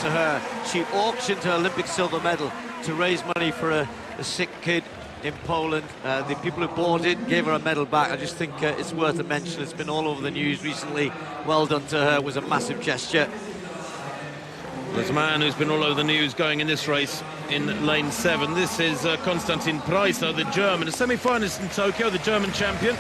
to her. She auctioned her Olympic silver medal to raise money for a sick kid in Poland. The people who bought it gave her a medal back. I just think it's worth a mention. It's been all over the news recently. Well done to her. It was a massive gesture. There's a man who's been all over the news going in this race in lane 7. This is Constantin Preis, though, the German, a semi-finalist in Tokyo, the German champion.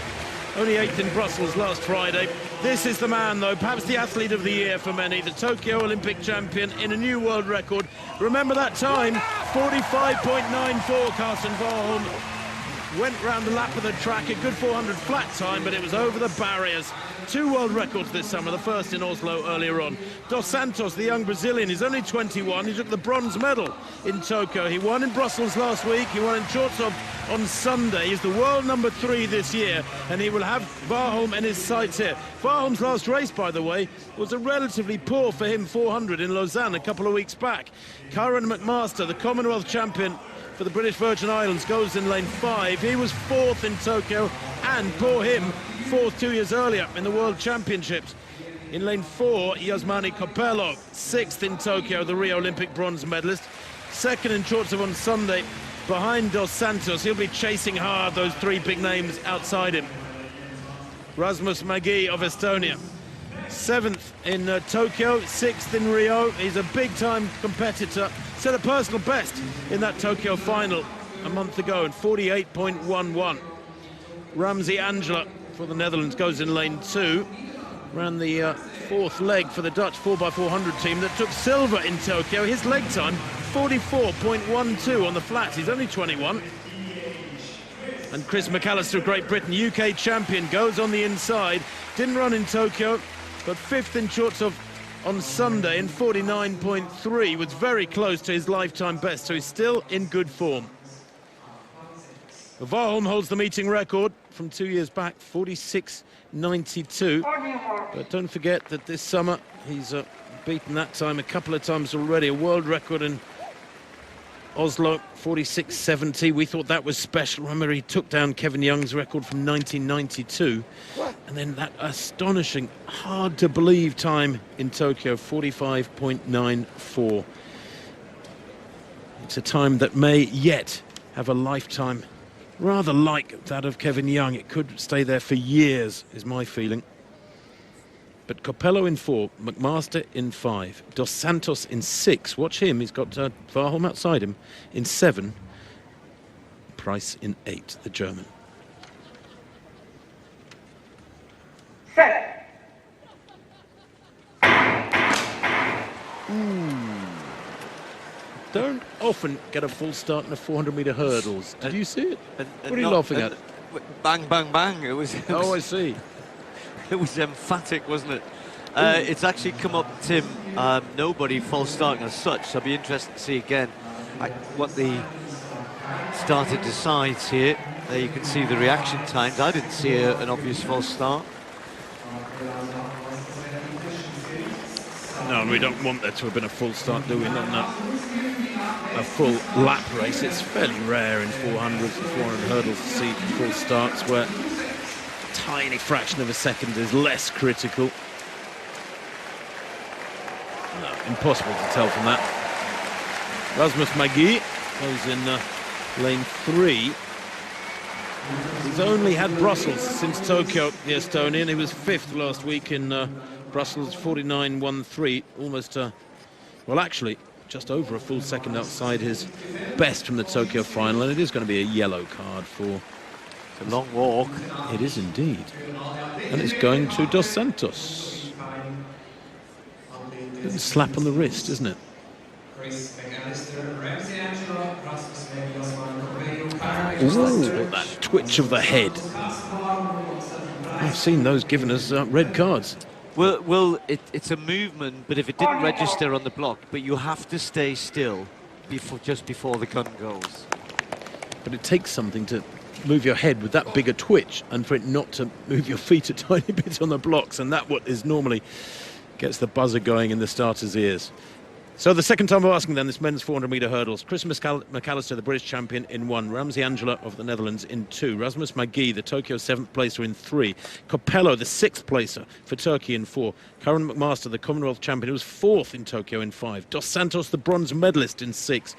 Only 8th in Brussels last Friday. This is the man, though, perhaps the athlete of the year for many, the Tokyo Olympic champion in a new world record. Remember that time? 45.94, Karsten Warholm went round the lap of the track, a good 400 flat time, but it was over the barriers. 2 world records this summer, the first in Oslo earlier on. Dos Santos, the young Brazilian, he's only 21. He took the bronze medal in Tokyo. He won in Brussels last week. He won in Chortsov on Sunday. He's the world number 3 this year, and he will have Warholm in his sights here. Warholm's last race, by the way, was a relatively poor for him 400 in Lausanne a couple of weeks back. Kyron McMaster, the Commonwealth champion for the British Virgin Islands, goes in lane 5. He was 4th in Tokyo, and poor him, 4th 2 years earlier in the World Championships. In lane 4, Yasmani Copello, 6th in Tokyo, the Rio Olympic bronze medalist. 2nd in Chortsov on Sunday, behind Dos Santos. He'll be chasing hard those 3 big names outside him. Rasmus Mägi of Estonia, 7th in Tokyo, 6th in Rio. He's a big-time competitor. Set a personal best in that Tokyo final a month ago in 48.11. Ramsey Angela for the Netherlands goes in lane 2. Ran the 4th leg for the Dutch 4x400 team that took silver in Tokyo. His leg time, 44.12 on the flats. He's only 21. And Chris McAlister of Great Britain, UK champion, goes on the inside. Didn't run in Tokyo, but 5th in Chortsov on Sunday in 49.3. Was very close to his lifetime best, so he's still in good form. Warholm holds the meeting record from 2 years back, 46.92. But don't forget that this summer he's beaten that time a couple of times already. A world record in Oslo, 46.70. We thought that was special. Remember, he took down Kevin Young's record from 1992. And then that astonishing, hard-to-believe time in Tokyo, 45.94. It's a time that may yet have a lifetime rather like that of Kevin Young. It could stay there for years, is my feeling. But Copello in 4, McMaster in 5, Dos Santos in 6. Watch him, he's got Warholm outside him in 7. Preis in 8, the German. Set. Don't often get a full start in a 400-metre hurdles. Did you see it? What are you laughing at? Bang, bang, bang. It was Oh, I see. It was emphatic, wasn't it? It's actually come up, Tim, nobody false starting as such, so I'll be interested to see again what the starter decides here. There you can see the reaction times. I didn't see an obvious false start. No, and we don't want there to have been a full start, do we? Not a full lap race. It's fairly rare in 400s and 400 hurdles to see full starts where a tiny fraction of a second is less critical. No, impossible to tell from that. Rasmus Mägi goes in lane 3. He's only had Brussels since Tokyo, the Estonian. He was 5th last week in Brussels, 49.13, almost, well, actually, just over a full second outside his best from the Tokyo final, and it is going to be a yellow card for... It's a long walk. It is indeed. And it's going to Dos Santos. Little slap on the wrist, isn't it? Ooh, that twitch of the head. I've seen those given as red cards. Well, it's a movement, but if it didn't register on the block, but you have to stay still just before the gun goes. But it takes something to move your head with that bigger twitch, and for it not to move your feet a tiny bit on the blocks, and that what is normally gets the buzzer going in the starter's ears. So the second time we're asking then, this men's 400-metre hurdles. Chris McAlister, the British champion, in 1. Ramsey of the Netherlands in 2. Rasmus Mägi, the Tokyo 7th placer, in 3. Copello, the 6th placer for Turkey, in 4. Kyron McMaster, the Commonwealth champion, who was 4th in Tokyo, in 5. Dos Santos, the bronze medalist, in 6.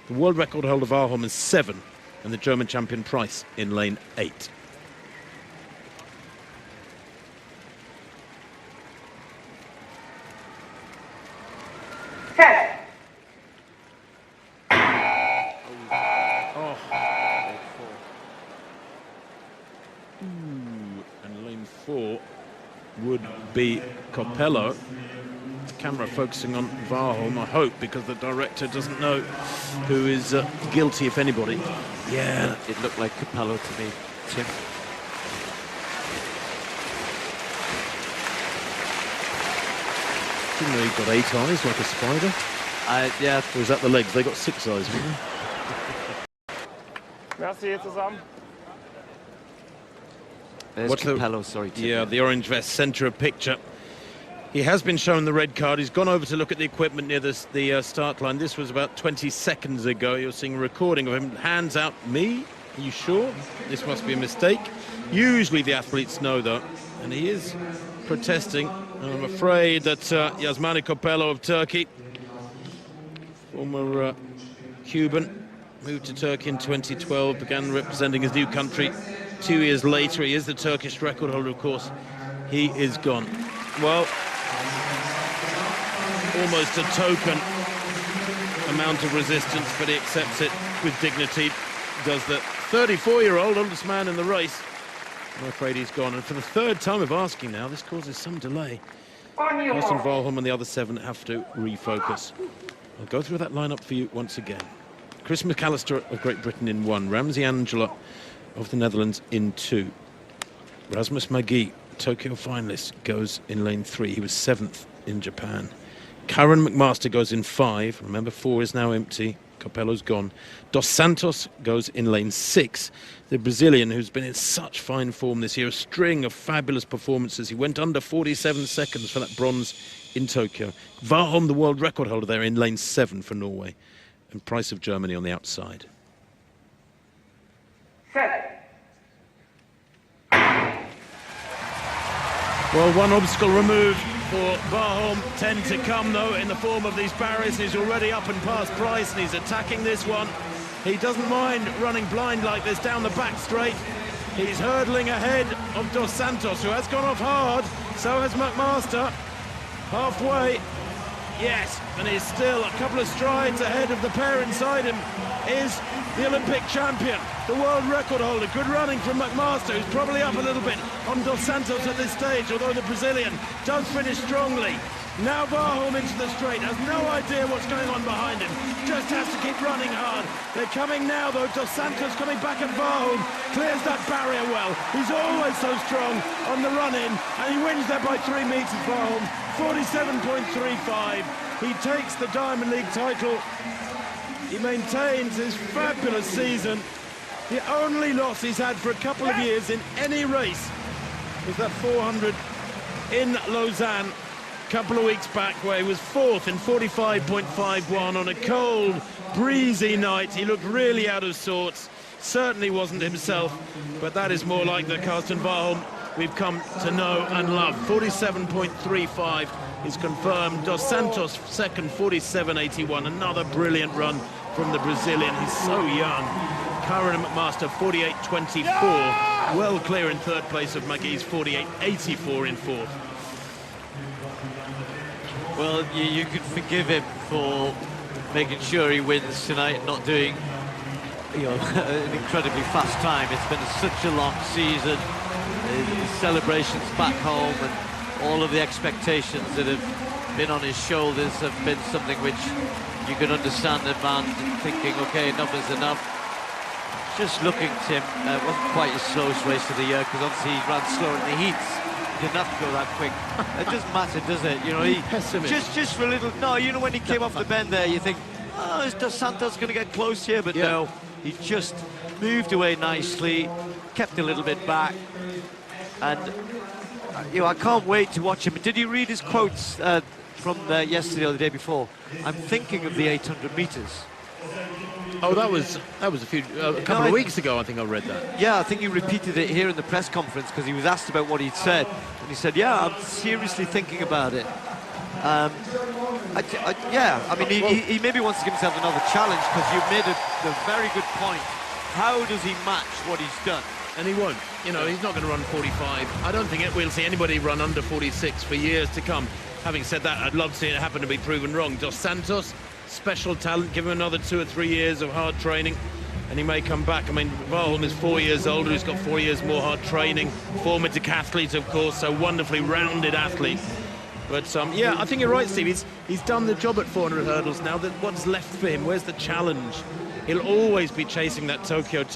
The world record holder Warholm in 7. And the German champion Preis in lane 8. And lane 4 would be Copello. The camera focusing on Warholm, I hope, because the director doesn't know who is guilty, if anybody. Yeah, it looked like Copello to me, Tim. Didn't know he got 8 eyes like a spider. Yeah. Or was that the legs? They got 6 eyes, didn't they? Merci zusammen. There's Copello, sorry, Tim. Yeah, the orange vest, centre of picture. He has been shown the red card. He's gone over to look at the equipment near the start line. This was about 20 seconds ago. You're seeing a recording of him. Hands out. Me? Are you sure? This must be a mistake. Usually the athletes know, though. And he is protesting. I'm afraid that Yasmani Copello of Turkey, former Cuban, moved to Turkey in 2012, began representing his new country 2 years later. He is the Turkish record holder, of course. He is gone. Well, almost a token amount of resistance, but he accepts it with dignity. Does the 34-year-old oldest man in the race. I'm afraid he's gone. And for the 3rd time of asking now, this causes some delay. Karsten, Warholm and the other 7 have to refocus. I'll go through that lineup for you once again. Chris McAlister of Great Britain in 1. Ramsey of the Netherlands in 2. Rasmus Mägi, Tokyo finalist, goes in lane 3. He was 7th in Japan. Kyron McMaster goes in 5. Remember, 4 is now empty. Copello's gone. Dos Santos goes in lane 6. The Brazilian, who's been in such fine form this year, a string of fabulous performances. He went under 47 seconds for that bronze in Tokyo. Warholm, the world record holder, there in lane 7 for Norway. And Preis of Germany on the outside. 7. Well, one obstacle removed for Warholm. 10 to come, though, in the form of these barriers. He's already up and past Preis, and he's attacking this one. He doesn't mind running blind like this down the back straight. He's hurdling ahead of Dos Santos, who has gone off hard. So has McMaster. Halfway. Yes, and he's still a couple of strides ahead of the pair inside him. Is the Olympic champion, the world record holder. Good running from McMaster, who's probably up a little bit on Dos Santos at this stage, although the Brazilian does finish strongly. Now Warholm into the straight, has no idea what's going on behind him, just has to keep running hard. They're coming now, though. Dos Santos coming back at Warholm, clears that barrier well. He's always so strong on the run-in, and he wins there by 3 meters, Warholm, 47.35. He takes the Diamond League title. He maintains his fabulous season. The only loss he's had for a couple of years in any race was that 400 in Lausanne a couple of weeks back, where he was 4th in 45.51 on a cold, breezy night. He looked really out of sorts, certainly wasn't himself, but that is more like the Karsten Warholm we've come to know and love. 47.35 is confirmed. Dos Santos second, 47.81. Another brilliant run from the Brazilian. He's so young. Kyron McMaster, 48.24. Well clear in 3rd place of Mägi's 48.84 in 4th. Well, you could forgive him for making sure he wins tonight and not doing, an incredibly fast time. It's been such a long season. The celebrations back home and all of the expectations that have been on his shoulders have been something which you can understand the man thinking, okay, enough is enough. Just looking, Tim, it wasn't quite his slowest race of the year, because obviously he ran slower in the heats. He didn't have to go that quick. It doesn't matter, does it? He just for a little. No, when he came off the bend there, you think, oh, is Dos Santos going to get close here? But no, he just moved away nicely, kept a little bit back, and I can't wait to watch him. Did you read his quotes from yesterday or the day before. I'm thinking of the 800 metres. Oh, that was a couple of weeks ago, I think I read that. Yeah, I think he repeated it here in the press conference because he was asked about what he'd said, and he said, "Yeah, I'm seriously thinking about it." He maybe wants to give himself another challenge because you've made a very good point. How does he match what he's done? And he won't. You know, he's not going to run 45. I don't think we'll see anybody run under 46 for years to come. Having said that, I'd love to see it happen to be proven wrong. Dos Santos, special talent, give him another 2 or 3 years of hard training and he may come back. I mean, Warholm is 4 years older, he's got 4 years more hard training, former decathlete, of course, so wonderfully rounded athlete. But yeah, I think you're right, Steve. He's done the job at 400 hurdles now. What's left for him? Where's the challenge? He'll always be chasing that Tokyo